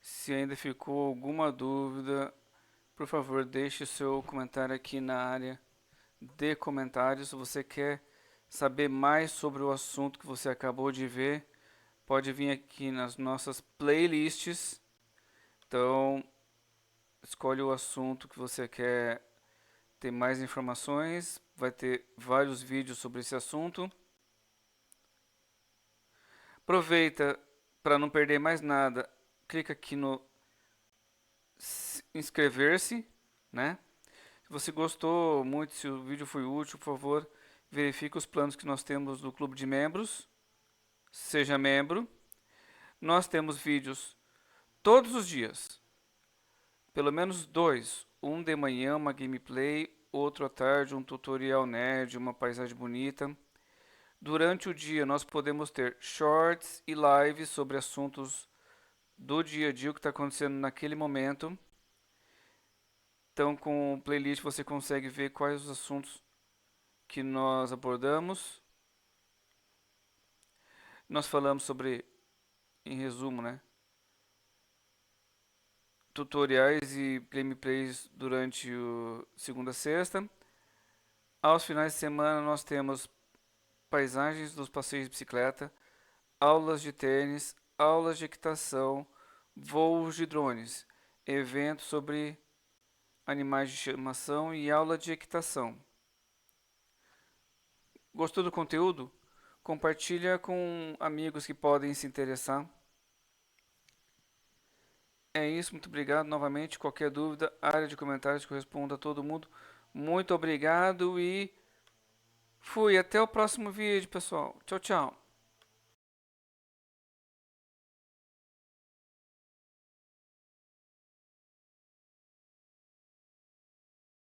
Se ainda ficou alguma dúvida, por favor, deixe seu comentário aqui na área de comentários. Se você quer saber mais sobre o assunto que você acabou de ver, pode vir aqui nas nossas playlists. Então, escolhe o assunto que você quer ter mais informações. Vai ter vários vídeos sobre esse assunto. Aproveita para não perder mais nada. Clica aqui no inscrever-se, né? Se você gostou muito, se o vídeo foi útil, por favor, verifique os planos que nós temos do clube de membros. Seja membro. Nós temos vídeos todos os dias, pelo menos dois. Um de manhã, uma gameplay, outro à tarde, um tutorial nerd, uma paisagem bonita. Durante o dia, nós podemos ter shorts e lives sobre assuntos do dia a dia, o que está acontecendo naquele momento. Então, com o playlist, você consegue ver quais os assuntos que nós abordamos. Nós falamos sobre, em resumo, né, tutoriais e gameplays durante o segunda a sexta. Aos finais de semana, nós temos paisagens dos passeios de bicicleta, aulas de tênis, aulas de equitação, voos de drones, eventos sobre animais de estimação e aula de equitação. Gostou do conteúdo? Compartilha com amigos que podem se interessar. É isso, muito obrigado novamente. Qualquer dúvida, área de comentários que eu respondo a todo mundo. Muito obrigado e fui. Até o próximo vídeo, pessoal. Tchau, tchau.